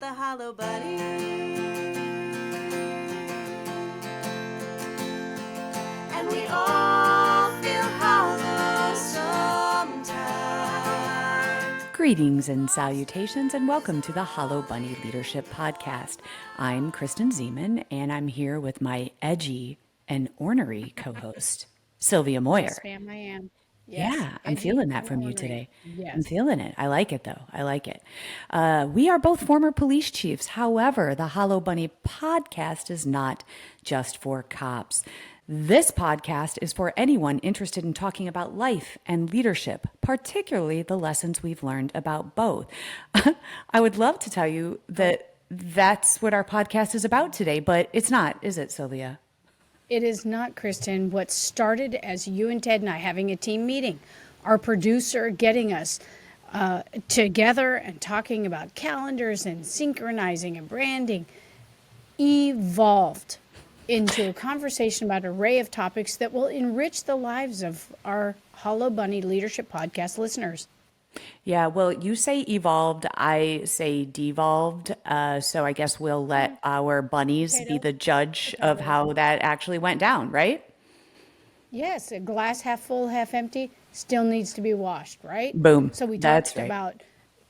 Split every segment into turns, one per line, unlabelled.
the Hollow Bunny. And we all feel hollow sometimes.
Greetings and salutations, and welcome to the Hollow Bunny Leadership Podcast. I'm Kristen Zeman, and I'm here with my edgy and ornery co-host, Sylvia Moyer.
Yes, ma'am, I am. Yes,
Yeah, I'm
edgy
feeling that
and
from you
ornery.
today.
Yes.
I'm feeling it. I like it, though. I like it. We are both former police chiefs. However, the Hollow Bunny podcast is not just for cops. This podcast is for anyone interested in talking about life and leadership, particularly the lessons we've learned about both. I would love to tell you that that's what our podcast is about today, but it's not, is it, Sylvia?
It is not, Kristen. What started as you and Ted and I having a team meeting, our producer getting us together and talking about calendars and synchronizing and branding, evolved into a conversation about an array of topics that will enrich the lives of our Hollow Bunny Leadership Podcast listeners.
Yeah, well, you say evolved, I say devolved. So I guess we'll let our bunnies be the judge of how that actually went down, right?
Yes, a glass half full, half empty still needs to be washed, right?
Boom.
So we
That's
talked
right.
about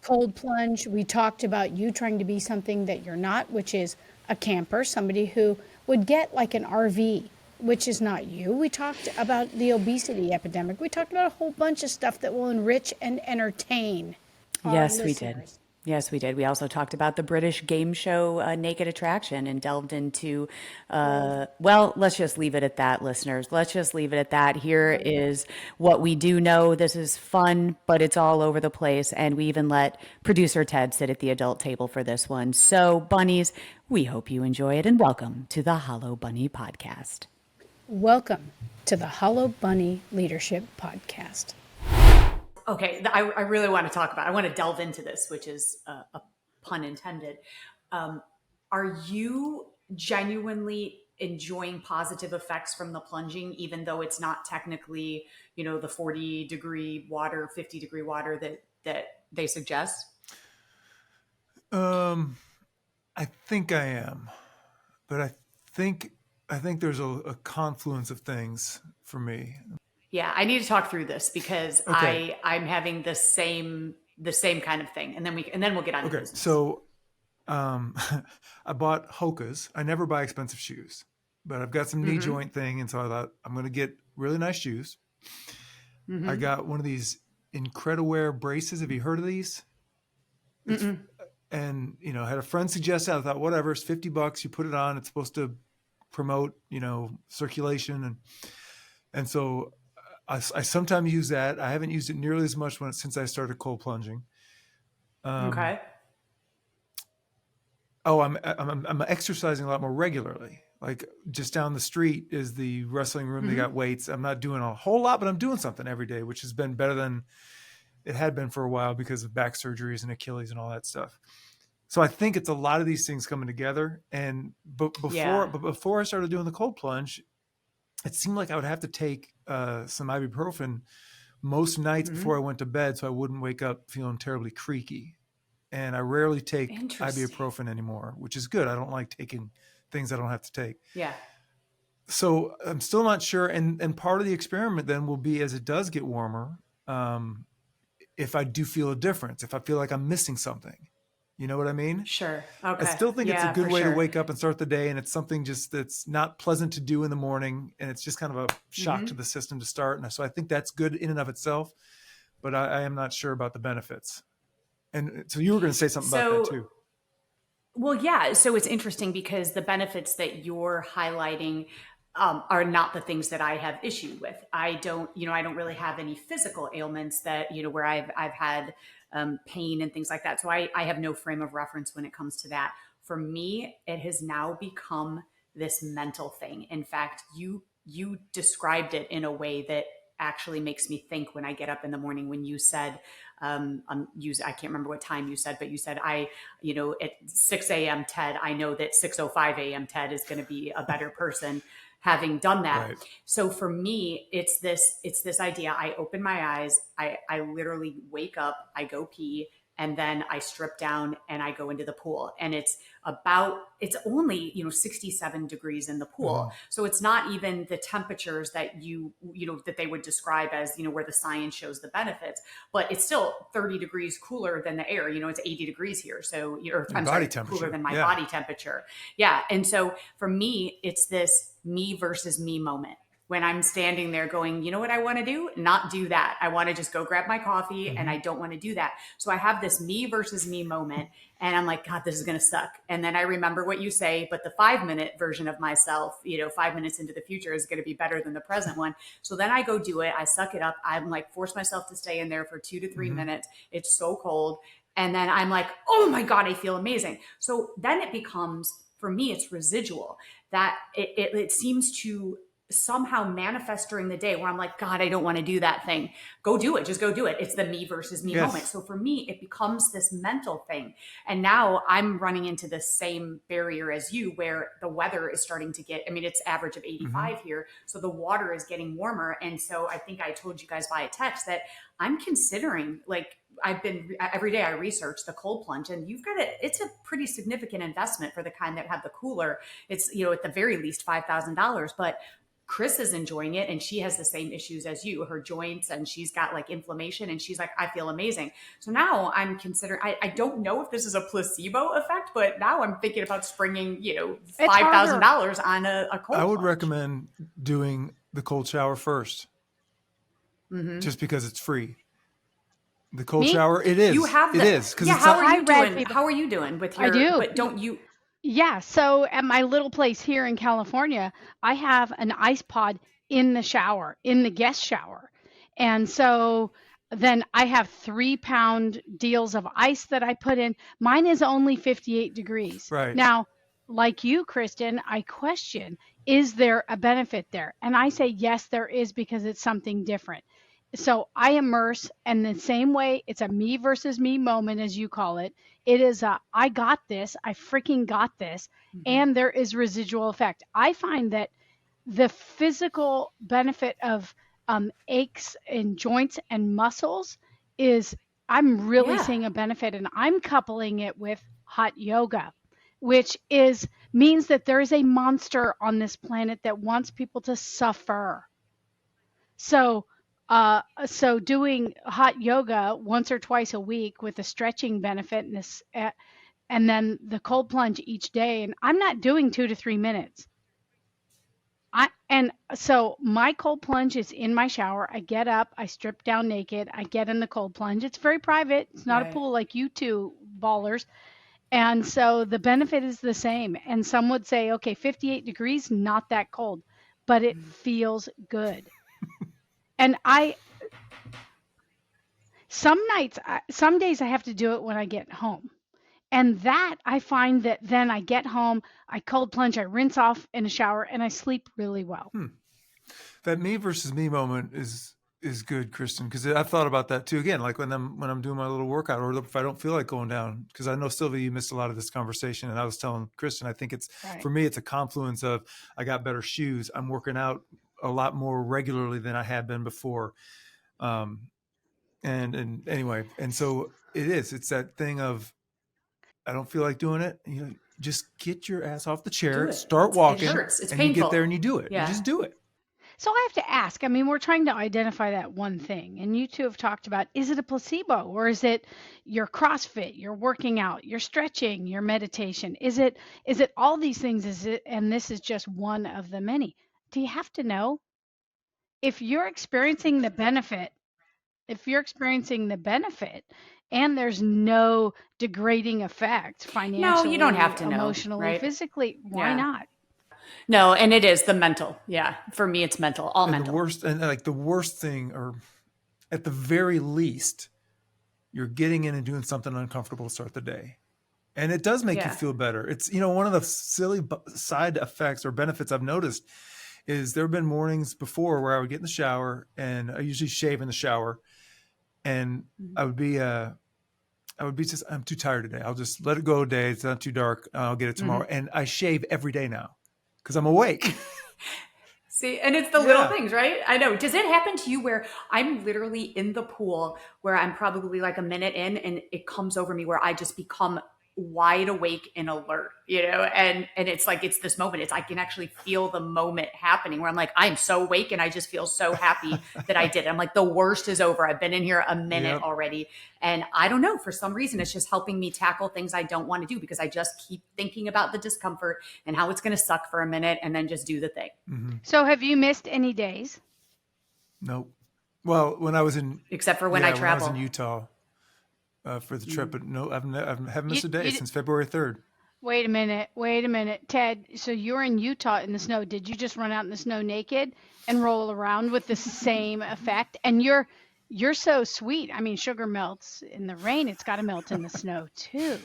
cold plunge. We talked about you trying to be something that you're not, which is a camper, somebody who would get like an RV, which is not you. We talked about the obesity epidemic. We talked about a whole bunch of stuff that will enrich and entertain our
Yes, we
listeners.
did. Yes, we did. We also talked about the British game show Naked Attraction and delved into, well, let's just leave it at that, listeners. Let's just leave it at that. Here is what we do know. This is fun, but it's all over the place. And we even let producer Ted sit at the adult table for this one. So, bunnies, we hope you enjoy it, and welcome to the Hollow Bunny Podcast.
Welcome to the Hollow Bunny Leadership Podcast.
Okay, I really want to talk about, I want to delve into this, which is a pun intended. Are you genuinely enjoying positive effects from the plunging, even though it's not technically, the 40-degree water, 50-degree water that they suggest?
I think I am, but I think there's a confluence of things for me.
Yeah, I need to talk through this because
Okay.
I'm having the same kind of thing, and then we'll get on to
Okay,
business.
so I bought Hoka's. I never buy expensive shoes, but I've got some knee joint thing, and so I thought I'm going to get really nice shoes. I got one of these Incrediwear braces. Have you heard of these? And I had a friend suggest it. I thought, whatever, it's $50. You put it on. It's supposed to promote, circulation, and so I sometimes use that. I haven't used it nearly as much since I started cold plunging.
Okay.
Oh, I'm exercising a lot more regularly. Like just down the street is the wrestling room. They got weights. I'm not doing a whole lot, but I'm doing something every day, which has been better than it had been for a while because of back surgeries and Achilles and all that stuff. So I think it's a lot of these things coming together. And before I started doing the cold plunge, it seemed like I would have to take some ibuprofen most nights before I went to bed, so I wouldn't wake up feeling terribly creaky. And I rarely take ibuprofen anymore, which is good. I don't like taking things I don't have to take.
Yeah.
So I'm still not sure. And part of the experiment then will be, as it does get warmer, if I do feel a difference, if I feel like I'm missing something. You know what I mean?
Sure. Okay.
I still think it's a good way
to
wake up and start the day. And it's something just that's not pleasant to do in the morning. And it's just kind of a shock to the system to start. And so I think that's good in and of itself. But I am not sure about the benefits. And so you were going to say something about that too.
Well, yeah. So it's interesting because the benefits that you're highlighting are not the things that I have issue with. I don't really have any physical ailments that, where I've had pain and things like that. So I have no frame of reference when it comes to that. For me, it has now become this mental thing. In fact, you described it in a way that actually makes me think when I get up in the morning. When you said, I can't remember what time you said, but you said, at 6 a.m. Ted, I know that 6:05 a.m. Ted is going to be a better person having done that.
Right.
So for me, it's this idea. I open my eyes, I literally wake up, I go pee, and then I strip down and I go into the pool. And it's only, 67 degrees in the pool. So it's not even the temperatures that that they would describe as, where the science shows the benefits, but it's still 30 degrees cooler than the air. It's 80 degrees here. So, cooler than my body temperature. Yeah. And so for me, it's this me versus me moment. When I'm standing there going, you know what I want to do? Not do that. I want to just go grab my coffee and I don't want to do that. So I have this me versus me moment and I'm like, God, this is going to suck. And then I remember what you say, but the 5-minute version of myself, 5 minutes into the future is going to be better than the present one. So then I go do it. I suck it up. I'm like, force myself to stay in there for 2 to 3 minutes. It's so cold. And then I'm like, oh my God, I feel amazing. So then it becomes, for me, it's residual that it seems to somehow manifest during the day where I'm like, God, I don't want to do that thing. Go do it. Just go do it. It's the me versus me moment. So for me, it becomes this mental thing. And now I'm running into the same barrier as you where the weather is starting to get, it's average of 85 here. So the water is getting warmer. And so I think I told you guys via text that I'm considering, like, every day I research the cold plunge, and it's a pretty significant investment for the kind that have the cooler. It's, at the very least $5,000, but Chris is enjoying it and she has the same issues as you, her joints, and she's got like inflammation and she's like, I feel amazing. So now I'm considering, I don't know if this is a placebo effect, but now I'm thinking about springing, $5,000 on a cold
I would
plunge.
recommend doing the cold shower first, just because it's free. The cold shower, it is.
You have
it is.
How are you doing? How are you doing with your?
I do.
But don't you?
Yeah. So at my little place here in California, I have an ice pod in the shower, in the guest shower. And so then I have 3-pound deals of ice that I put in. Mine is only 58 degrees.
Right.
Now, like you, Kristen, I question, is there a benefit there? And I say, yes, there is, because it's something different. So I immerse, and the same way, it's a me versus me moment, as you call it. It is I got this, I freaking got this, and there is residual effect. I find that the physical benefit of aches in joints and muscles is, I'm really seeing a benefit, and I'm coupling it with hot yoga, which means that there is a monster on this planet that wants people to suffer. So doing hot yoga once or twice a week with a stretching benefit and then the cold plunge each day, and I'm not doing 2 to 3 minutes. So my cold plunge is in my shower. I get up, I strip down naked, I get in the cold plunge. It's very private. It's not a pool like you two ballers. And so the benefit is the same. And some would say, okay, 58 degrees, not that cold, but it feels good. And some days I have to do it when I get home. And that I find that then I get home, I cold plunge, I rinse off in a shower, and I sleep really well.
That me versus me moment is good, Kristen, because I've thought about that too. Again, like when I'm doing my little workout, or if I don't feel like going down, because I know, Sylvia, you missed a lot of this conversation, and I was telling Kristen, I think for me, it's a confluence of, I got better shoes, I'm working out a lot more regularly than I had been before. And anyway, and so it's that thing of, I don't feel like doing it. Just get your ass off the chair, start walking,
it hurts. It's
and
painful.
you get there and you do it.
Yeah.
You just do it.
So I have to ask, we're trying to identify that one thing, and you two have talked about, is it a placebo, or is it your CrossFit, your working out, your stretching, your meditation? Is it all these things? And this is just one of the many? Do you have to know? If you're experiencing the benefit, and there's no degrading effect financially,
No, you don't have to know,
emotionally,
right?
physically, why not?
No, and it is the mental. Yeah, for me, it's mental, all mental.
The worst thing, or at the very least, you're getting in and doing something uncomfortable to start the day. And it does make you feel better. It's, one of the silly side effects or benefits I've noticed is there have been mornings before where I would get in the shower, and I usually shave in the shower, and I would be just, I'm too tired today. I'll just let it go today. It's not too dark. I'll get it tomorrow. And I shave every day now because I'm awake.
See, and it's the little
Yeah.
things, right? I know. Does it happen to you where I'm literally in the pool where I'm probably like a minute in and it comes over me where I just become wide awake and alert, and it's like it's this moment. It's I can actually feel the moment happening where I'm like, I'm so awake and I just feel so happy that I did it. I'm like, the worst is over. I've been in here a minute
Yep.
already. And I don't know, for some reason, it's just helping me tackle things I don't want to do because I just keep thinking about the discomfort and how it's going to suck for a minute and then just do the thing.
So have you missed any days?
Nope. Well, when I was in
Except for when I
when I was
travel.
in Utah for the trip, but no, I haven't missed
You-
a day
you-
since February 3rd.
Wait a minute. Ted, so you're in Utah in the snow. Did you just run out in the snow naked and roll around with the same effect? And you're so sweet. I mean, sugar melts in the rain. It's got to melt in the snow too.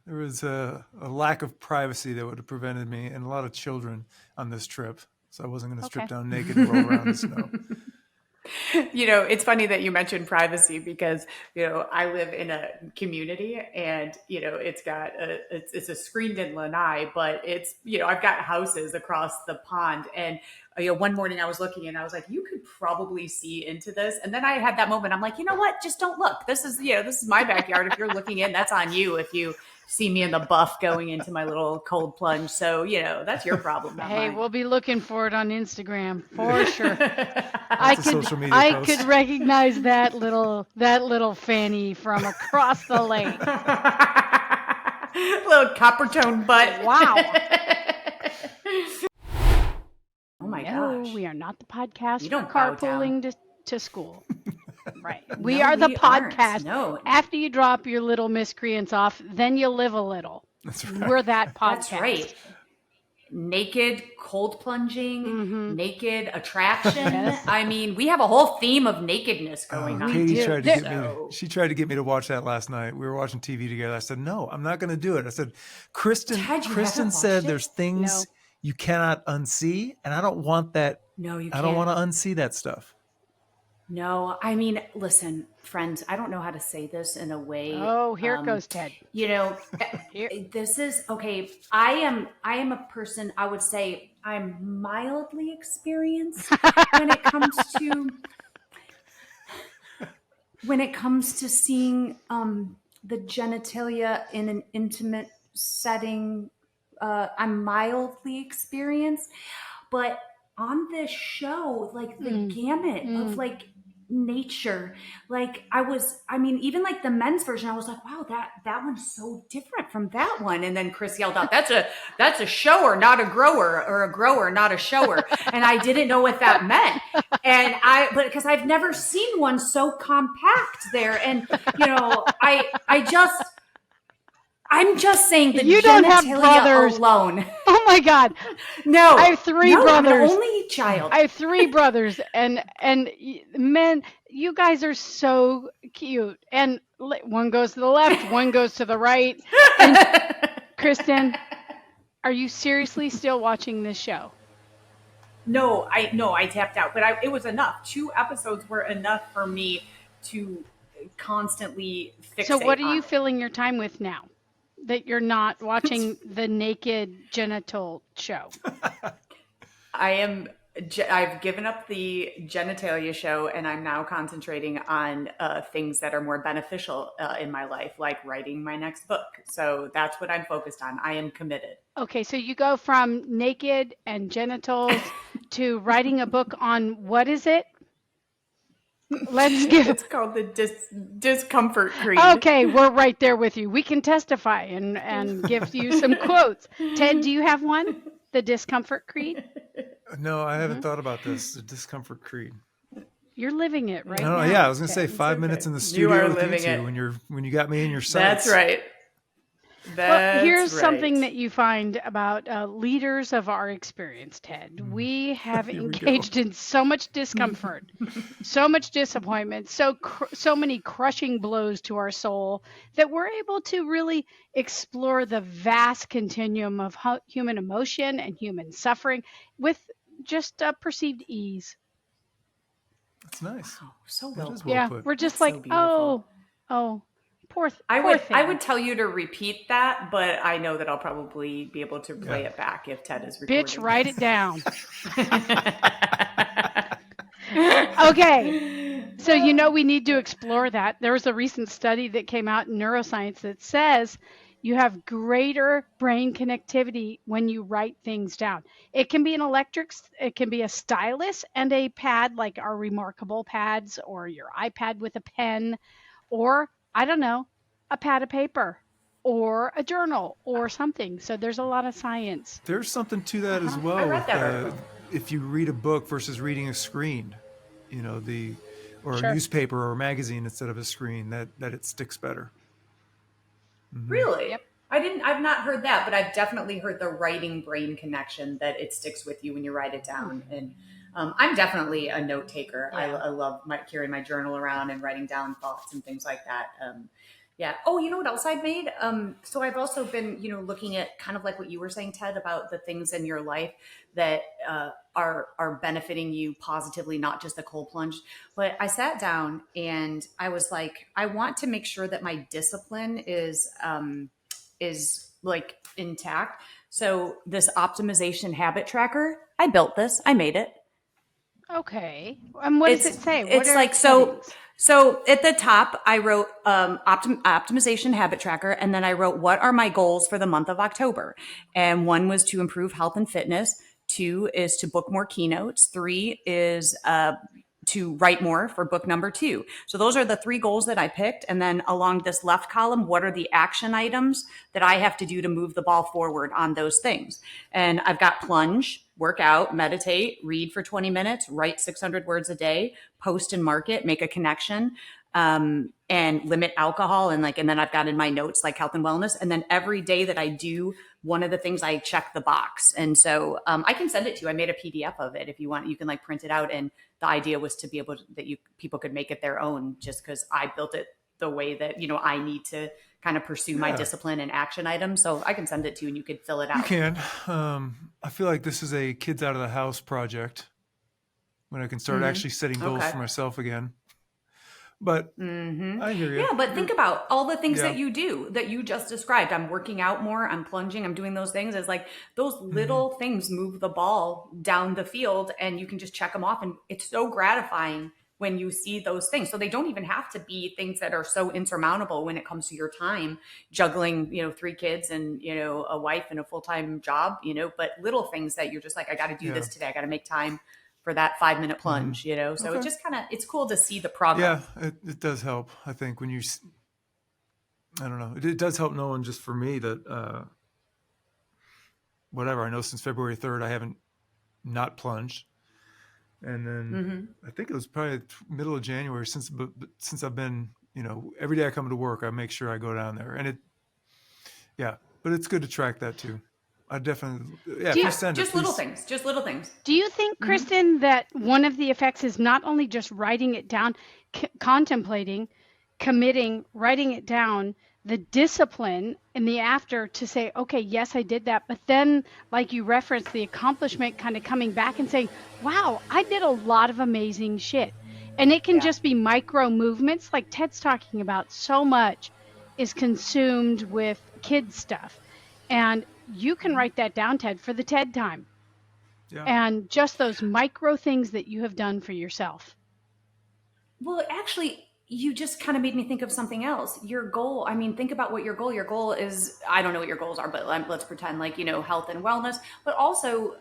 There was a lack of privacy that would have prevented me and a lot of children on this trip. So I wasn't going to strip
Okay.
down naked and roll around in the snow.
It's funny that you mentioned privacy because, I live in a community and, it's a screened-in lanai, but it's, I've got houses across the pond. And, one morning I was looking and I was like, you could probably see into this. And then I had that moment. I'm like, you know what? Just don't look. This is my backyard. If you're looking in, that's on you. If you see me in the buff going into my little cold plunge. So, that's your problem, not
Hey,
mine.
we'll be looking for it on Instagram for sure.
That's a social media
I
post.
could recognize that little fanny from across the lake.
Little copper tone butt.
Wow.
Oh my
No,
gosh.
we are not the podcast
You
for
don't bow
carpooling to school. Right. We
No,
are the
we aren't.
podcast.
No.
After you drop your little miscreants off, then you live a little.
That's right.
We're that podcast.
That's right. Naked cold plunging, naked attraction.
Yes.
I mean, we have a whole theme of nakedness going on.
Katie
do.
tried to
There-
get me. She tried to get me to watch that last night. We were watching TV together. I said, "No, I'm not going to do it." I said, "Kristen,
Ted, you
Kristen
haven't
said
watched it?
there's things you cannot unsee, and I don't want that.
No, you
I
can't.
don't want to unsee that stuff."
No, I mean, listen, friends, I don't know how to say this in a way.
Oh, here it goes, Ted.
Here. This is okay. I am a person, I would say I'm mildly experienced when it comes to seeing the genitalia in an intimate setting. I'm mildly experienced, but on this show, like the gamut of like nature, like even like the men's version, I was like, wow, that one's so different from that one. And then Chris yelled out, that's a shower, not a grower, or a grower, not a shower. And I didn't know what that meant. And but because I've never seen one so compact there. And, I'm just saying the
You don't have
genitalia
brothers.
alone.
Oh my God.
No,
I have three
I'm an
brothers.
only child.
I have three brothers, and men, you guys are so cute. And one goes to the left, one goes to the right. And Kristen, are you seriously still watching this show?
No, I tapped out, but it was enough. 2 episodes were enough for me to constantly fixate.
So what are you
on.
filling your time with now that you're not watching the naked genital show?
I've given up the genitalia show, and I'm now concentrating on things that are more beneficial in my life, like writing my next book. So that's what I'm focused on. I am committed.
Okay, so you go from naked and genitals to writing a book on what is it? Let's give
It's called the discomfort creed.
Okay, we're right there with you. We can testify and give you some quotes. Ted, do you have one? The discomfort creed?
No, I haven't thought about this. The discomfort creed.
You're living it right
No,
now.
yeah, I was going to say
Ted.
5 minutes in the
You
studio
are
with you
living
two
it.
when you got me in your sights.
That's right.
Well, here's
right.
something that you find about leaders of our experience, Ted. We have
Here we go.
engaged in so much discomfort, so much disappointment, so many crushing blows to our soul that we're able to really explore the vast continuum of human emotion and human suffering with just perceived ease.
That's nice.
So
That
well
is
put.
well
Yeah,
put.
we're just
That's so
like,
beautiful.
oh, Poor thing.
I would tell you to repeat that, but I know that I'll probably be able to play it back if Ted is recording.
Bitch, write it down. Okay. So, we need to explore that. There was a recent study that came out in neuroscience that says you have greater brain connectivity when you write things down. It can be it can be a stylus and a pad like our Remarkable pads, or your iPad with a pen, or I don't know, a pad of paper, or a journal or something. So there's a lot of science.
There's something to that as
I
well.
read that article.
If you read a book versus reading a screen, or
Sure.
a newspaper or a magazine instead of a screen, that it sticks better.
Really?
Yep.
I've not heard that, but I've definitely heard the writing brain connection, that it sticks with you when you write it down. And I'm definitely a note taker.
Yeah.
I love carrying my journal around and writing down thoughts and things like that. Yeah. Oh, you know what else I've made? So I've also been, looking at kind of like what you were saying, Ted, about the things in your life that are benefiting you positively, not just the cold plunge. But I sat down and I was like, I want to make sure that my discipline is like intact. So this optimization habit tracker, I built this. I made it.
Okay. And what does it say? What
It's
are
like
its
so.
settings?
So at the top, I wrote optimization habit tracker, and then I wrote what are my goals for the month of October. And one was to improve health and fitness. 2 is to book more keynotes. 3 is to write more for book number 2. So those are the 3 goals that I picked. And then along this left column, what are the action items that I have to do to move the ball forward on those things? And I've got plunge, work out, meditate, read for 20 minutes, write 600 words a day, post and market, make a connection, and limit alcohol. And then I've got in my notes like health and wellness. And then every day that I do one of the things, I check the box. And so I can send it to you. I made a PDF of it. If you want, you can print it out. And the idea was to be able to, people could make it their own, just because I built it the way that, I need to kind of pursue my discipline and action items. So I can send it to you and you could fill it out.
You can. I feel like this is a kids out of the house project when I can start actually setting goals for myself again. But I hear you.
Yeah, but think about all the things
Yeah.
that you do that you just described. I'm working out more, I'm plunging, I'm doing those things. It's like those little things move the ball down the field and you can just check them off. And it's so gratifying when you see those things. So they don't even have to be things that are so insurmountable when it comes to your time, juggling, 3 kids and, a wife and a full-time job, but little things that you're just like, I got to do this today. I got to make time for that 5-minute plunge, so it just it's cool to see the progress.
Yeah, it does help. I think when I don't know, it does help knowing, just for me, that whatever, I know since February 3rd, I haven't not plunged. And then I think it was probably middle of January since I've been, every day I come to work, I make sure I go down there, and but it's good to track that too. I definitely, if you send
just
it,
little
please.
things, just little things.
Do you think, Kristen, that one of the effects is not only just writing it down, contemplating, committing, writing it down, the discipline in the after to say, okay, yes, I did that. But then, like you referenced, the accomplishment kind of coming back and saying, wow, I did a lot of amazing shit. And it can just be micro movements like Ted's talking about. So much is consumed with kids stuff. And you can write that down, Ted, for the TED time.
Yeah.
And just those micro things that you have done for yourself.
Well, actually, you just kind of made me think of something else. Your goal, think about what your goal is. I don't know what your goals are, but let's pretend health and wellness, but also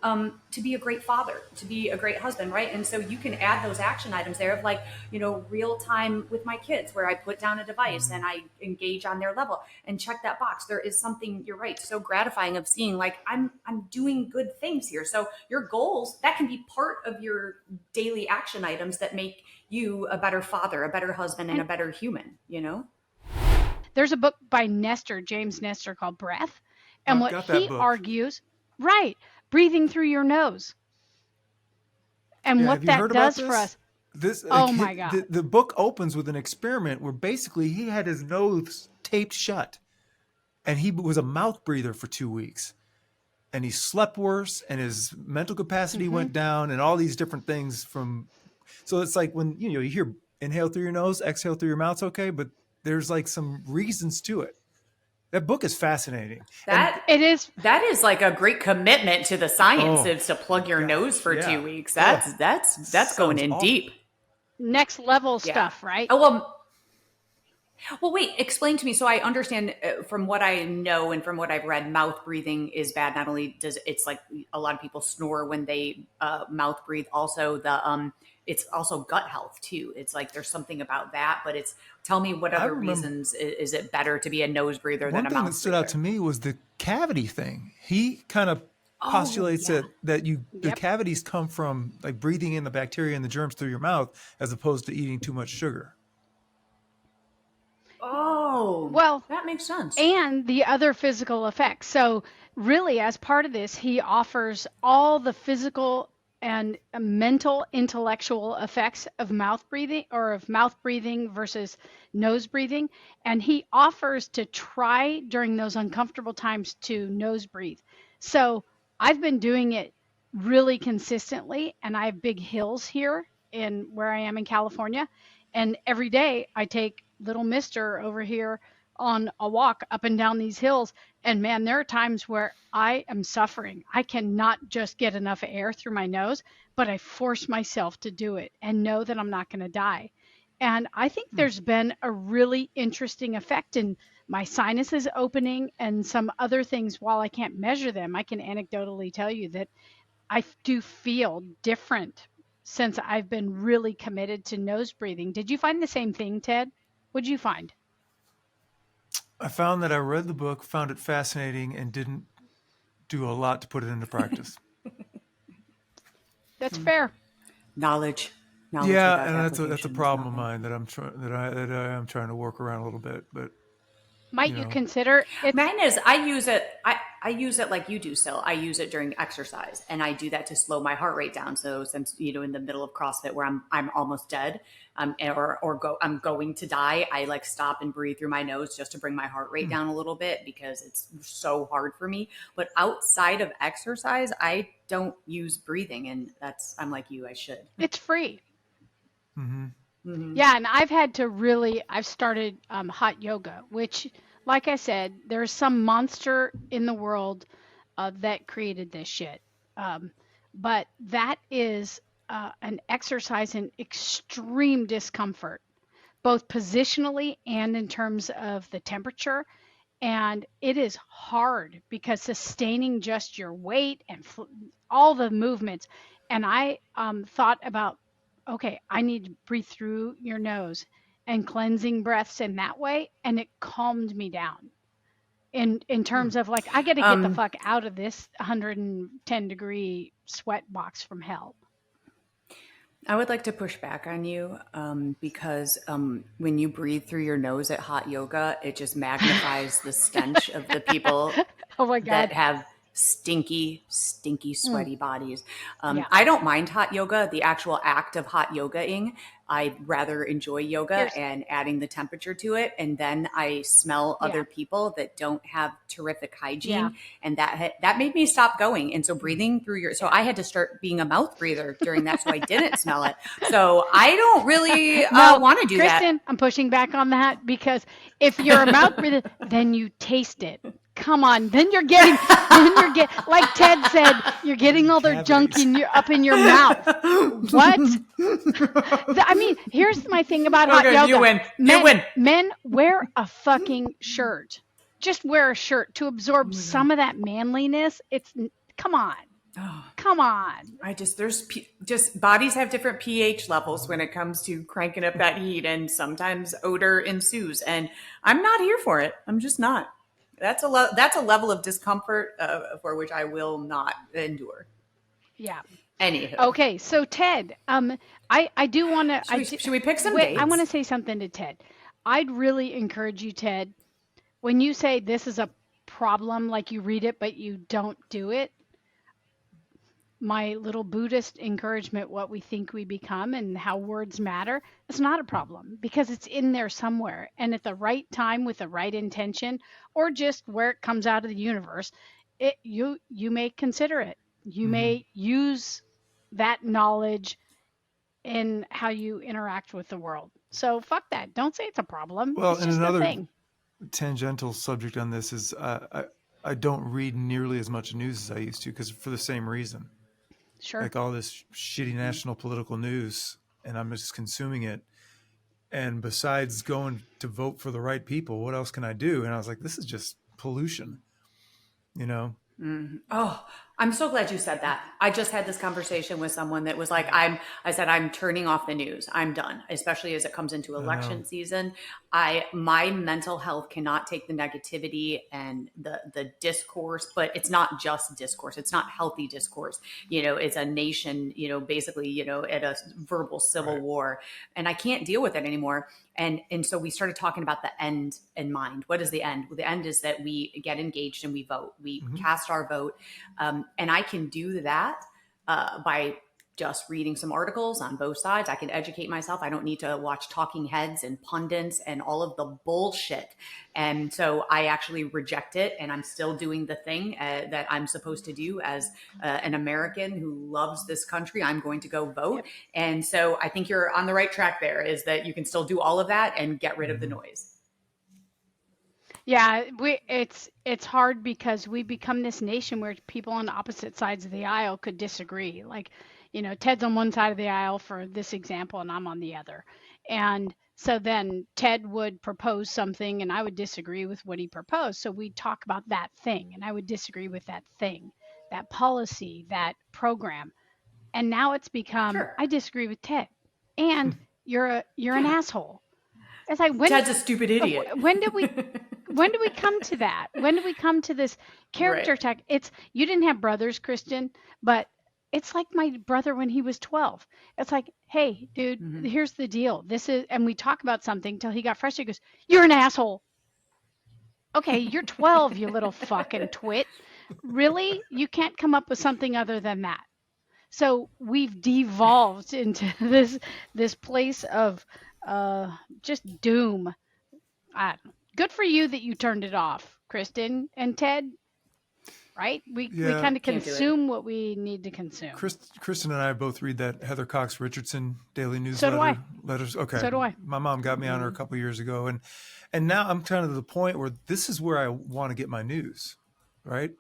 to be a great father, to be a great husband, right? And so you can add those action items there of real time with my kids, where I put down a device and I engage on their level and check that box. There is something, you're right, so gratifying of seeing I'm doing good things here. So your goals, that can be part of your daily action items that make you a better father, a better husband, and a better human,
There's a book by James Nestor, called Breath. And what he argues, breathing through your nose. And what that does for us. My God.
The book opens with an experiment where basically he had his nose taped shut and he was a mouth breather for 2 weeks. And he slept worse and his mental capacity went down and all these different things so it's like when, you hear inhale through your nose, exhale through your mouth, okay, but there's like some reasons to it. That book is fascinating. And
That
It is.
that is like a great commitment to the science.
oh
Is to plug your nose
gosh,
for
yeah.
2 weeks.
Ugh,
That's going
sounds
in
awful.
deep.
Next level
Yeah.
stuff, right?
Oh well, wait. Explain to me. So I understand from what I know and from what I've read, mouth breathing is bad. Not only does it's like a lot of people snore when they mouth breathe. Also, it's also gut health too. It's like there's something about that. But it's tell me what
I
other
remember
reasons is it better to be a nose breather than
one
a
thing that
mouth
stood out to
breather?
me was the cavity thing. He kind of
Oh
postulates
yeah.
that the
Yep.
cavities come from like breathing in the bacteria and the germs through your mouth as opposed to eating too much sugar.
Oh,
Well,
that makes sense.
and the other physical effects. So, really, as part of this, he offers all the physical and mental, intellectual effects of mouth breathing or of mouth breathing versus nose breathing. And he offers to try during those uncomfortable times to nose breathe. So, I've been doing it really consistently, and I have big hills here in where I am in California. And every day I take little mister over here on a walk up and down these hills. And man, there are times where I am suffering. I cannot just get enough air through my nose, but I force myself to do it and know that I'm not going to die. And I think there's been a really interesting effect in my sinuses opening and some other things. While I can't measure them, I can anecdotally tell you that I do feel different since I've been really committed to nose breathing. Did you find the same thing, Ted? What'd you find?
I found that I read the book, found it fascinating, and didn't do a lot to put it into practice.
That's fair.
Knowledge, knowledge
Yeah,
without
and that's a
application is
problem of
nothing.
mine that I am trying to work around a little bit. But
Might
you
you
know,
consider it's
Mine is I use it. I use it like you do. Still, I use it during exercise, and I do that to slow my heart rate down. So since in the middle of CrossFit where I'm almost dead, I'm going to die, I like stop and breathe through my nose just to bring my heart rate down a little bit because it's so hard for me. But outside of exercise, I don't use breathing, and I'm like you. I should.
it's free.
hmm
Hmm.
Yeah, and I've started hot yoga, which, like I said, there's some monster in the world that created this shit. Um, but that is an exercise in extreme discomfort, both positionally and in terms of the temperature. And it is hard because sustaining just your weight and all the movements. And I thought about, okay, I need to breathe through your nose and cleansing breaths in that way, and it calmed me down. In terms of like, I got to get the
Um,
fuck out of this 110-degree sweat box from hell.
I would like to push back on you because when you breathe through your nose at hot yoga, it just magnifies the stench of the people
Oh my
that
God.
have stinky,
Mm,
sweaty bodies.
yeah.
I don't mind hot yoga, the actual act of hot yogaing. I rather enjoy yoga
Here's,
and adding the temperature to it. And then I smell
yeah.
other people that don't have terrific
Yeah.
hygiene. And that made me stop going. And so breathing through so I had to start being a mouth breather during that so I didn't smell it. So I don't really
No,
want to do that.
Kristen, I'm pushing back on that because if you're a mouth breather, then you taste it. Come on, then you're get like Ted said, you're getting all their junk
cavities.
up in your mouth. What? I mean, here's my thing about hot
Okay, you
yoga.
win. You win.
Men wear a fucking shirt. Just wear a shirt to absorb some of that manliness. Come on,
Oh,
come on.
just bodies have different pH levels when it comes to cranking up that heat, and sometimes odor ensues. And I'm not here for it. I'm just not. That's a level of discomfort for which I will not endure.
Yeah.
Anywho,
Okay, so Ted, I do want to,
should we pick some
wait, I want
dates?
to say something to Ted. I'd really encourage you, Ted, when you say this is a problem, like you read it but you don't do it, my little Buddhist encouragement, what we think we become and how words matter, it's not a problem because it's in there somewhere. And at the right time with the right intention, or just where it comes out of the universe, you may consider it. You
hmm
may use that knowledge in how you interact with the world. So fuck that. Don't say it's a problem.
Well,
It's
and
just a
another
thing.
tangential subject on this is I don't read nearly as much news as I used to because for the same reason,
Sure.
like all this shitty national political news, and I'm just consuming it. And besides going to vote for the right people, what else can I do? And I was like, this is just pollution, you know?
Oh, I'm so glad you said that. I just had this conversation with someone that was like, I said, I'm turning off the news. I'm done, especially as it comes into
I know.
election season. My mental health cannot take the negativity and the discourse, but it's not just discourse. It's not healthy discourse. It's a nation, basically, at a verbal civil
Right.
war, and I can't deal with it anymore. And so we started talking about the end in mind. What is the end? Well, the end is that we get engaged and we vote. We cast our vote. And I can do that by just reading some articles on both sides. I can educate myself. I don't need to watch talking heads and pundits and all of the bullshit. And so I actually reject it. And I'm still doing the thing that I'm supposed to do as an American who loves this country. I'm going to go vote.
Yep.
And so I think you're on the right track there, is that you can still do all of that and get rid of the noise.
Yeah, it's hard because we become this nation where people on opposite sides of the aisle could disagree. Like, Ted's on one side of the aisle for this example, and I'm on the other. And so then Ted would propose something, and I would disagree with what he proposed. So we'd talk about that thing, and I would disagree with that thing, that policy, that program. And now it's become,
Sure.
I disagree with Ted, and you're an asshole. It's like,
Ted's a stupid idiot.
when did we come to that? When did we come to this character
Right.
attack? You didn't have brothers, Kristen, but it's like my brother when he was 12. It's like, hey, dude, here's the deal. And we talk about something till he got frustrated. He goes, you're an asshole. Okay, you're 12, you little fucking twit. Really? You can't come up with something other than that. So we've devolved into this place of just doom. Good for you that you turned it off, Kristen and Ted. Right? We
Yeah.
kind of
Can't do it.
consume what we need to consume.
Kristen and I both read that Heather Cox Richardson daily
So
newsletter.
do I.
Letters. Okay.
So do I.
My mom got me on her a couple years ago, and now I'm kind of to the point where this is where I want to get my news, right?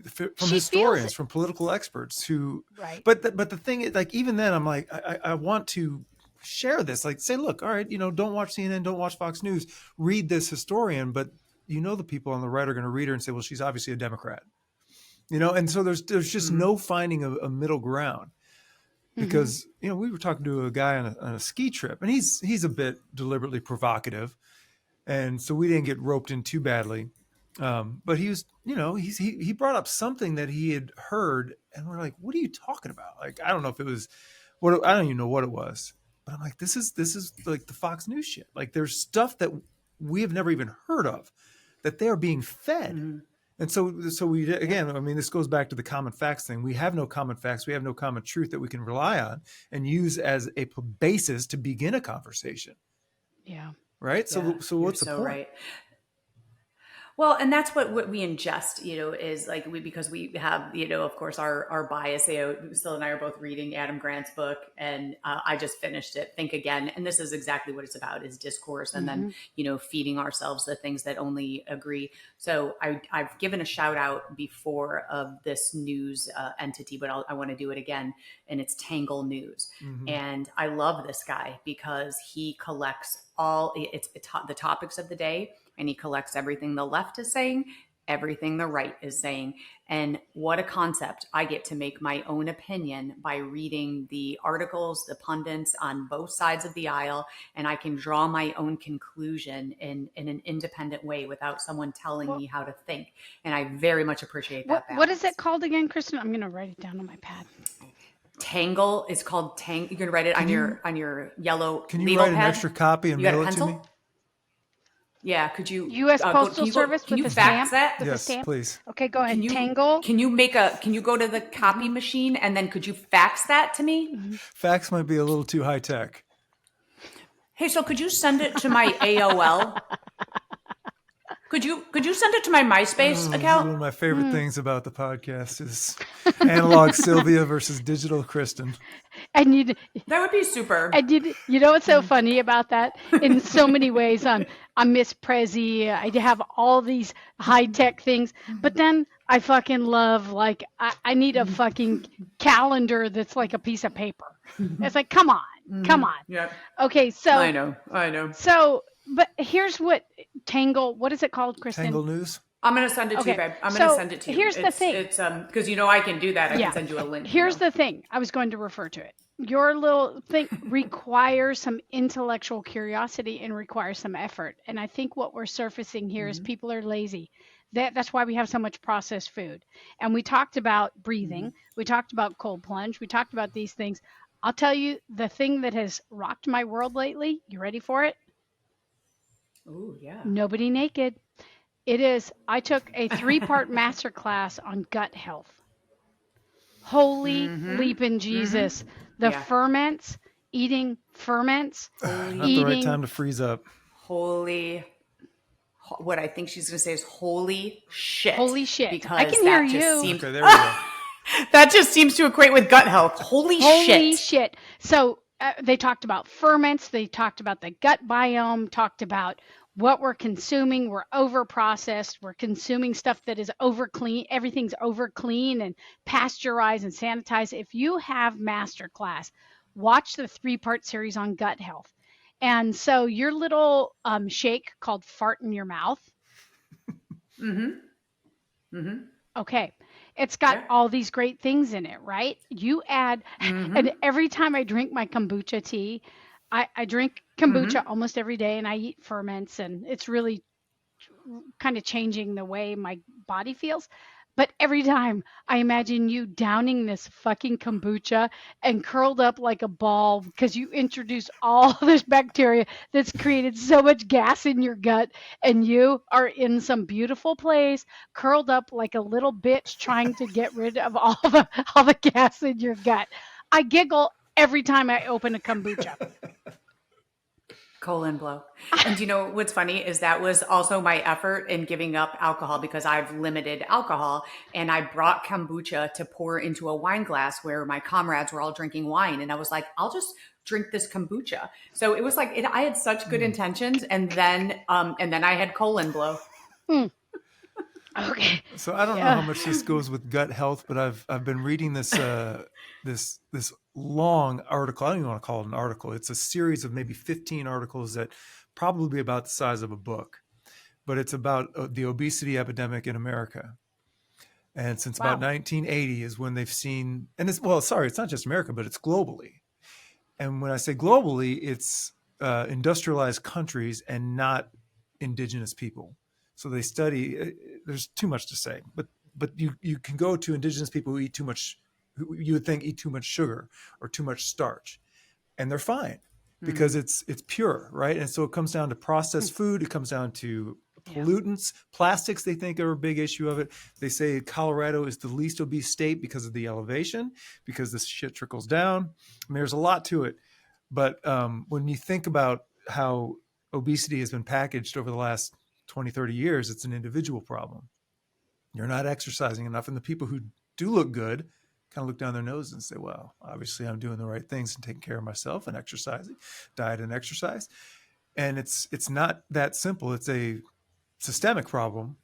From
She feels
historians,
it.
from political experts who.
Right.
But the thing is, like, even then, I'm like, I want to share this. Like, say, look, all right, don't watch CNN, don't watch Fox News, read this historian, but the people on the right are going to read her and say, well, she's obviously a Democrat. And so there's just no finding a middle ground because, we were talking to a guy on a ski trip, and he's a bit deliberately provocative. And so we didn't get roped in too badly. But he was, he brought up something that he had heard, and we're like, what are you talking about? Like, I don't know if it was I don't even know what it was, but I'm like, this is like the Fox News shit. Like, there's stuff that we have never even heard of that they are being fed. And so we, again, I mean, this goes back to the common facts thing. We have no common facts. We have no common truth that we can rely on and use as a basis to begin a conversation.
Yeah.
Right. So what's the point?
Right. Well, and that's what we ingest, is like because we have, of course, our bias. Syl and I are both reading Adam Grant's book, and I just finished it, Think Again. And this is exactly what it's about, is discourse, and then, feeding ourselves the things that only agree. So I've given a shout out before of this news entity, but I want to do it again. And it's Tangle News. And I love this guy because he collects the topics of the day, and he collects everything the left is saying, everything the right is saying. And what a concept. I get to make my own opinion by reading the articles, the pundits on both sides of the aisle, and I can draw my own conclusion in an independent way without someone telling me how to think. And I very much appreciate that.
What is it called again, Kristen? I'm going to write it down on my pad.
Tangle is called Tangle. You can write it on your yellow.
Can you
legal
write an
pad?
extra copy and
You got a
mail it to
pencil?
me?
Yeah, could you?
U.S. Postal Service
can
with
you
a
fax
stamp?
that?
With a
Yes,
stamp?
please.
Okay, go ahead.
Can you
Tangle.
Can you go to the copy machine, and then could you fax that to me?
Fax might be a little too high tech.
Hey, so could you send it to my AOL? Could you send it to my MySpace
One
account?
of my favorite things about the podcast is analog Sylvia versus digital Kristen.
And you
That would be super.
and you know what's so funny about that? In so many ways, I'm Miss Prezi. I have all these high tech things, but then I fucking love like I need a fucking calendar that's like a piece of paper. It's like, come on, come on.
Yeah,
Okay,
I know.
but here's what Tangle. What is it called, Kristen?
Tangle News.
I'm gonna send it to you,
Okay,
babe. I'm gonna
so
send it to you.
here's the thing.
It's because I can do that. I can send you a link.
Here's the thing. I was going to refer to it. Your little thing requires some intellectual curiosity and requires some effort. And I think what we're surfacing here is people are lazy. That's why we have so much processed food. And we talked about breathing. We talked about cold plunge. We talked about these things. I'll tell you the thing that has rocked my world lately. You ready for it?
Oh yeah.
Nobody naked. It is. I took a 3-part master class on gut health. Holy leaping Jesus. The ferments, eating ferments,
Not the right time to freeze up.
What I think she's going to say is holy shit.
Holy shit.
Because
I can hear
that just
you.
seems,
Okay, there we go.
that just seems to equate with gut health. Holy
shit. So they talked about ferments. They talked about the gut biome, talked about what we're consuming. We're over processed. We're consuming stuff that is over clean. Everything's over clean and pasteurized and sanitized. If you have masterclass, watch the 3-part series on gut health. And so your little shake called fart in your mouth. Okay. It's got all these great things in it, right? You add, and every time I drink my kombucha tea, I drink kombucha almost every day and I eat ferments, and it's really kind of changing the way my body feels. But every time I imagine you downing this fucking kombucha and curled up like a ball because you introduced all this bacteria that's created so much gas in your gut, and you are in some beautiful place curled up like a little bitch trying to get rid of all the gas in your gut. I giggle every time I open a kombucha.
Colon blow. And you know what's funny is that was also my effort in giving up alcohol, because I've limited alcohol, and I brought kombucha to pour into a wine glass where my comrades were all drinking wine, and I was like, I'll just drink this kombucha. So it was like I had such good intentions, and then I had colon blow.
Okay.
So I don't know how much this goes with gut health, but I've been reading this this long article. I don't even want to call it an article. It's a series of maybe 15 articles that probably about the size of a book, but it's about the obesity epidemic in America. And since about 1980 is when they've seen, and it's not just America, but it's globally. And when I say globally, it's industrialized countries and not indigenous people. So they study, there's too much to say, but you can go to indigenous people who eat too much, who you would think eat too much sugar or too much starch, and they're fine because it's pure, right? And so it comes down to processed food. It comes down to pollutants, plastics. They think are a big issue of it. They say Colorado is the least obese state because of the elevation, because this shit trickles down. I mean, there's a lot to it, but when you think about how obesity has been packaged over the last 20, 30 years, it's an individual problem. You're not exercising enough. And the people who do look good kind of look down their nose and say, well, obviously I'm doing the right things and taking care of myself and exercising, diet and exercise. And it's not that simple. It's a systemic problem.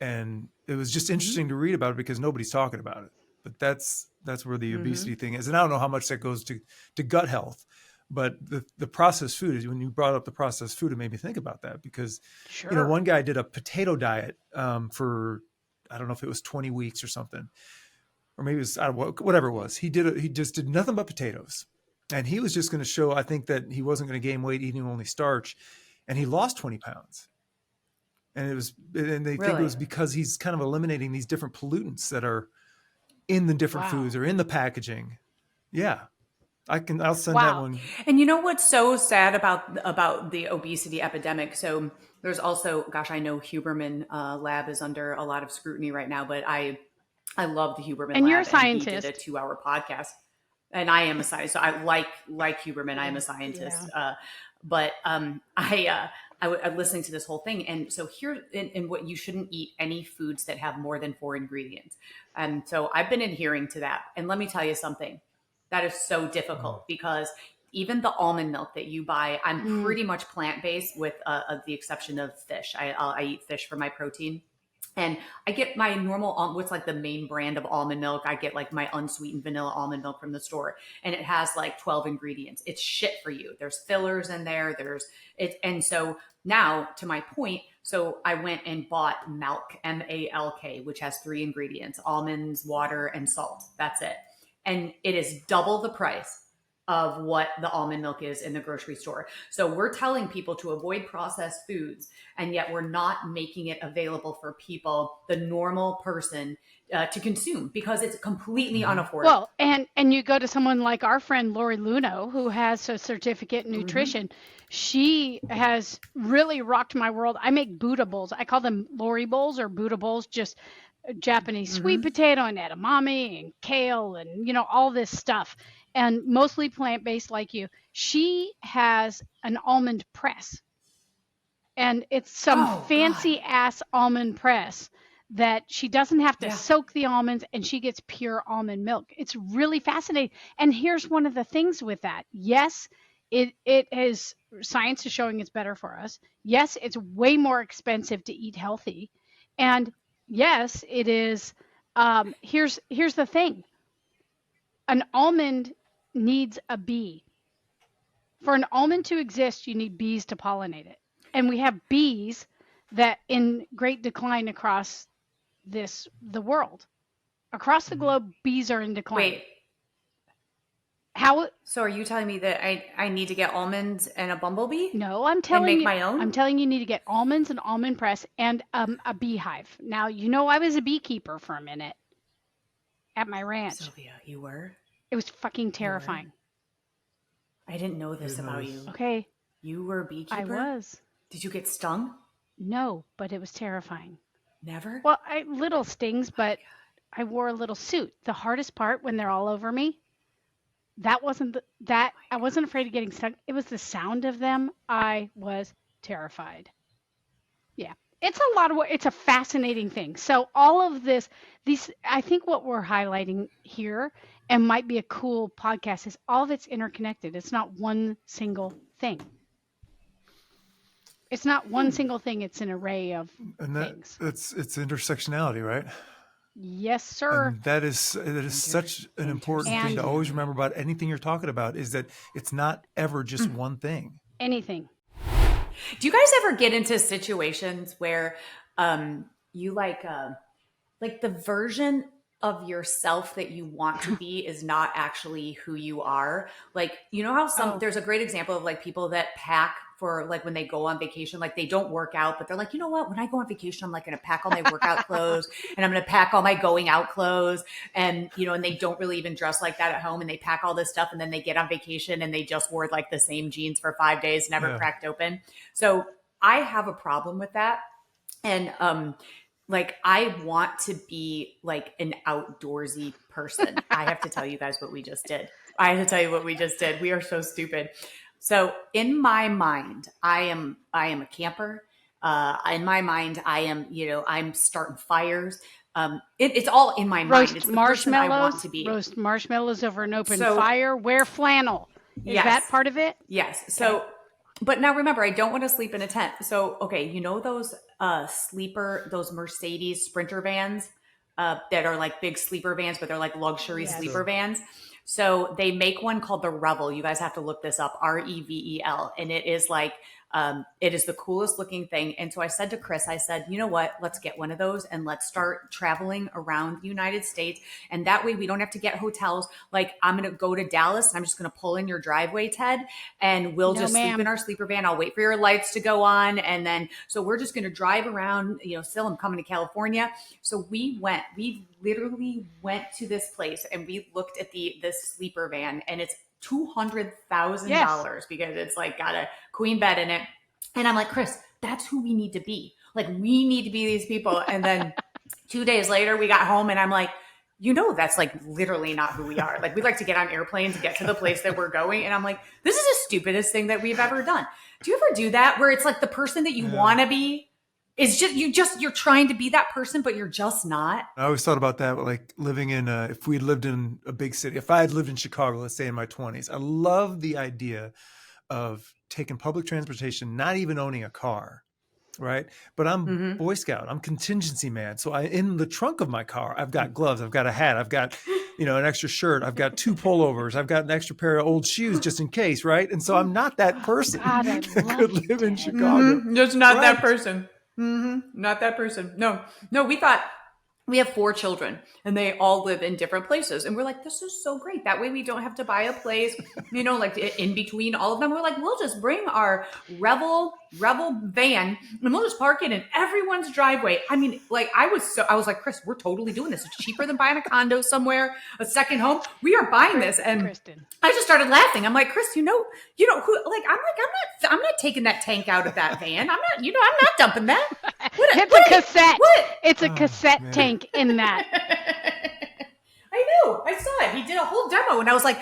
And it was just interesting to read about it because nobody's talking about it. But that's where the obesity thing is. And I don't know how much that goes to gut health. But the processed food is, when you brought up the processed food, it made me think about that because, one guy did a potato diet for, I don't know if it was 20 weeks or something, or maybe it was, I don't know, whatever it was. He just did nothing but potatoes, and he was just going to show, I think, that he wasn't going to gain weight eating only starch, and he lost 20 pounds. And they think it was because he's kind of eliminating these different pollutants that are in the different foods or in the packaging. Yeah. I'll send that one.
And you know what's so sad about the obesity epidemic? So there's also, gosh, I know Huberman Lab is under a lot of scrutiny right now, but I love the Huberman Lab.
And you're a scientist.
And he did a 2-hour podcast. And I am a scientist. So I like Huberman. I am a scientist.
Yeah.
But I was listening to this whole thing. And so here in what you shouldn't eat any foods that have more than 4 ingredients. And so I've been adhering to that. And let me tell you something. That is so difficult because even the almond milk that you buy, I'm pretty much plant-based with the exception of fish. I eat fish for my protein. And I get my normal, what's like the main brand of almond milk. I get like my unsweetened vanilla almond milk from the store, and it has like 12 ingredients. It's shit for you. There's fillers in there. There's it. And so now to my point, so I went and bought Malk, MALK, which has 3 ingredients: almonds, water, and salt. That's it. And it is double the price of what the almond milk is in the grocery store. So we're telling people to avoid processed foods, and yet we're not making it available for people, the normal person, to consume because it's completely unaffordable.
Well, and you go to someone like our friend Lori Luno, who has a certificate in nutrition. She has really rocked my world. I make Buddha bowls. I call them Lori bowls or Buddha bowls, just Japanese sweet potato and edamame and kale and, you know, all this stuff. And mostly plant-based like you. She has an almond press. And it's some fancy ass almond press that she doesn't have to soak the almonds, and she gets pure almond milk. It's really fascinating. And here's one of the things with that. Yes, it is, science is showing it's better for us. Yes, it's way more expensive to eat healthy. And yes, it is. Here's the thing. An almond needs a bee. For an almond to exist, you need bees to pollinate it. And we have bees that in great decline across the world. Across the globe, bees are in decline.
Wait.
How?
So are you telling me that I need to get almonds and a bumblebee?
No, I'm telling
make
you.
my own?
I'm telling you need to get almonds and almond press and a beehive. Now, you know I was a beekeeper for a minute at my ranch.
Sylvia, you were?
It was fucking terrifying.
I didn't know this about you.
Okay.
You were a beekeeper?
I was.
Did you get stung?
No, but it was terrifying.
Never?
Well, little stings, but I wore a little suit. The hardest part when they're all over me, that wasn't I wasn't afraid of getting stung. It was the sound of them. I was terrified. Yeah. It's a lot of work. It's a fascinating thing. So all of these, I think what we're highlighting here and might be a cool podcast is all of it's interconnected. It's not one single thing. It's not one single thing. It's an array of things.
It's intersectionality, right?
Yes, sir.
And that is such an important thing to always remember about anything you're talking about, is that it's not ever just one thing.
Anything.
Do you guys ever get into situations where you like the version of yourself that you want to be is not actually who you are? Like, you know how there's a great example of like people that pack for like when they go on vacation, like they don't work out, but they're like, you know what, when I go on vacation, I'm like going to pack all my workout clothes and I'm going to pack all my going out clothes. And, you know, and they don't really even dress like that at home, and they pack all this stuff. And then they get on vacation and they just wore like the same jeans for 5 days, never cracked open. So I have a problem with that. And, like, I want to be like an outdoorsy person. I have to tell you guys what we just did. We are so stupid. So in my mind, I am a camper. In my mind, I am, you know, I'm starting fires. It's all in my mind. It's the person I want to be.
Roast marshmallows over an open fire. Wear flannel. Is that part of it?
Yes. So, but now remember, I don't want to sleep in a tent. So, okay, you know those those Mercedes Sprinter vans that are like big sleeper vans, but they're like luxury sleeper vans. So they make one called the Revel. You guys have to look this up, Revel. And it is like, it is the coolest looking thing. And so I said to Chris, I said, you know what, let's get one of those and let's start traveling around the United States. And that way we don't have to get hotels. Like, I'm going to go to Dallas and I'm just going to pull in your driveway, Ted, and we'll sleep in our sleeper van. I'll wait for your lights to go on. And then, so we're just going to drive around, you know, still I'm coming to California. So we literally went to this place and we looked at this sleeper van, and it's $200,000 because it's like got a queen bed in it. And I'm like, Chris, that's who we need to be. Like, we need to be these people. And then 2 days later we got home and I'm like, you know, that's like literally not who we are. Like, we like to get on airplanes to get to the place that we're going. And I'm like, this is the stupidest thing that we've ever done. Do you ever do that where it's like the person that you want to be It's you're trying to be that person, but you're just not.
I always thought about that, like living in if we lived in a big city, if I had lived in Chicago, let's say in my 20s, I love the idea of taking public transportation, not even owning a car, right? But I'm Boy Scout, I'm contingency man. So in the trunk of my car, I've got gloves, I've got a hat, I've got, an extra shirt, I've got 2 pullovers, I've got an extra pair of old shoes just in case, right? And so I'm not that person
God, I
that
love
could
you,
live in
Ted.
Chicago.
Just not
Right.
that person. Not that person. No, we thought we have 4 children and they all live in different places. And we're like, this is so great. That way we don't have to buy a place, like in between all of them. We're like, we'll just bring our Revel van and we'll just park it in everyone's driveway. I mean, like I was like, Chris, we're totally doing this. It's cheaper than buying a condo somewhere, a second home. We are buying this. And
Kristen.
I just started laughing. I'm like, Chris, who, like, I'm not taking that tank out of that van. I'm not, I'm not dumping that.
It's a cassette.
What?
It's a cassette
man.
tank in that.
I know. I saw it. He did a whole demo, and I was like,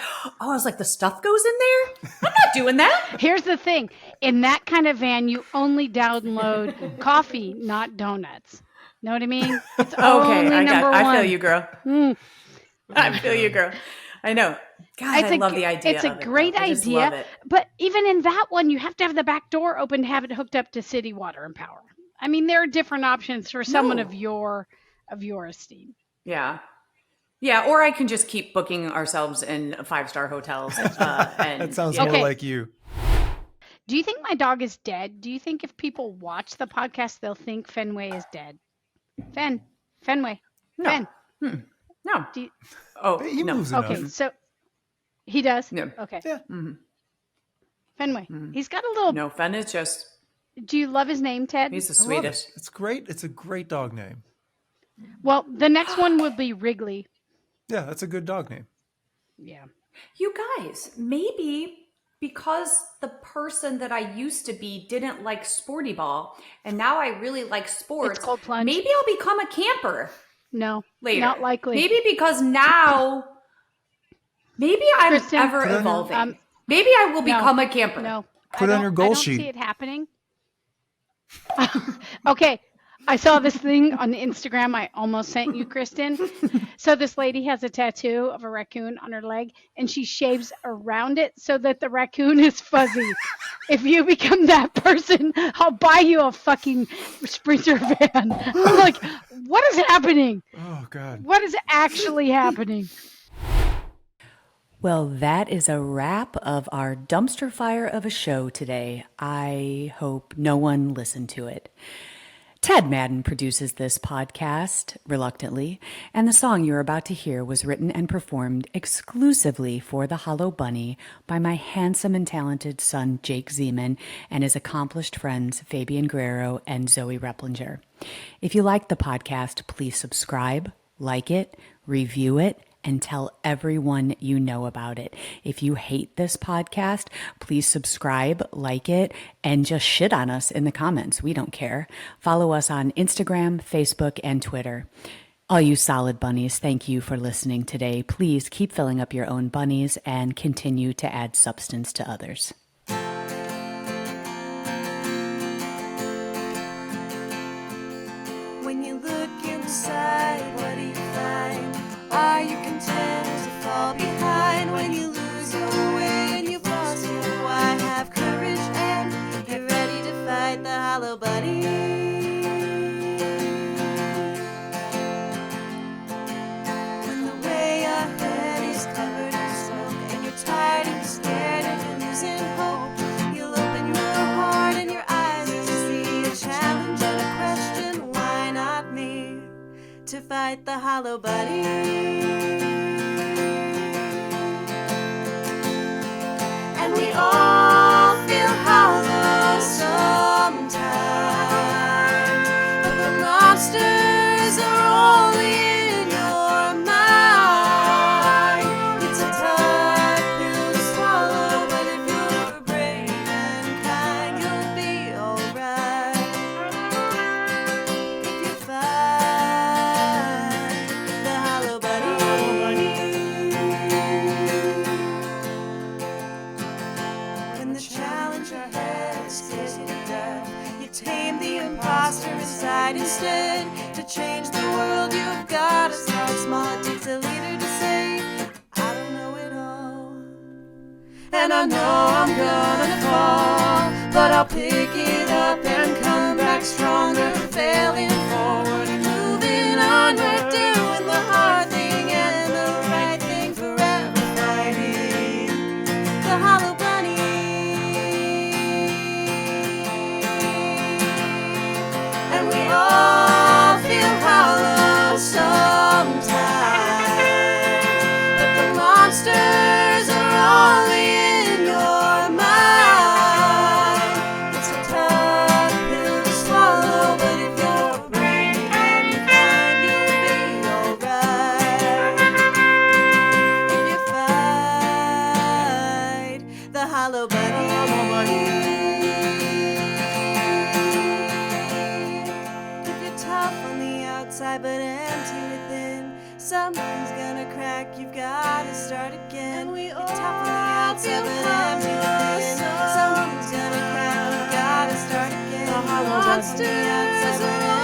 the stuff goes in there. I'm not doing that.
Here's the thing. In that kind of van, you only download coffee, not donuts. Know what I mean? It's only number one.
I feel you, girl. I feel you, girl. I know. God, I love the idea.
It's a
of it,
great
though. I just love
idea,
it.
but even in that one, you have to have the back door open to have it hooked up to city water and power. I mean, there are different options for someone of your esteem.
Yeah. Yeah, or I can just keep booking ourselves in 5-star hotels. And,
That sounds more
Okay.
like you.
Do you think my dog is dead? Do you think if people watch the podcast, they'll think Fenway is dead? Fenway.
No.
Fen.
No.
Do you,
He
no.
moves enough.
okay, so he does?
No.
Okay.
Yeah.
Fenway. He's got a little.
No, Fen is just,
Do you love his name, Ted?
he's the
I love it.
sweetest.
It's great. It's a great dog name.
Well, the next one would be Wrigley.
Yeah, that's a good dog name.
Yeah.
You guys, maybe because the person that I used to be didn't like sporty ball, and now I really like sports.
It's called plunge.
Maybe I'll become a camper
No.
later.
Not likely.
Maybe because now, maybe I'm
Kristen,
ever evolving. Maybe I will
no,
become a camper.
No.
Put it on your goal
I don't
sheet.
see it happening. Okay. I saw this thing on Instagram I almost sent you, Kristen. So this lady has a tattoo of a raccoon on her leg, and she shaves around it so that the raccoon is fuzzy. If you become that person, I'll buy you a fucking Sprinter van. I'm like, what is happening?
Oh, God.
What is actually happening?
Well, that is a wrap of our dumpster fire of a show today. I hope no one listened to it. Ted Madden produces this podcast, reluctantly, and the song you're about to hear was written and performed exclusively for the Hollow Bunny by my handsome and talented son, Jake Zeman, and his accomplished friends, Fabian Guerrero and Zoe Replinger. If you like the podcast, please subscribe, like it, review it, and tell everyone you know about it. If you hate this podcast, please subscribe, like it, and just shit on us in the comments. We don't care. Follow us on Instagram, Facebook, and Twitter. All you solid bunnies, thank you for listening today. Please keep filling up your own bunnies and continue to add substance to others.
When you look inside, what do you find? Are you content to fall behind? When you lose your way and you've lost your why? Have courage and get ready to fight the hollow bunny. When the way ahead is covered in smoke and you're tired and scared and you're losing hope, you'll open your heart and your eyes to see a challenge and a question. Why not me? To fight the hollow bunny. And we all feel hollow sometimes, but the monsters are only in your mind. It's a tough pill to swallow, but if you're brave and kind, you'll be alright. If you fight the hollow bunny. When the challenge ahead scares you to death, you tame the imposter. And I know I'm gonna fall, but I'll pick it up and come back stronger, failing forward and moving onward, doing the hard thing and the right thing, forever fighting the hollow bunny. And we all feel hollow sometimes, but the monsters are only in your mind. It's a tough pill to swallow, but if you're brave and kind, you'll be alright. If you fight the hollow bunny. If you're tough on the outside but empty within, something's gonna crack, you've gotta start again. You're tough on the outside but empty within, something's gonna crack, you've gotta start again. The monsters are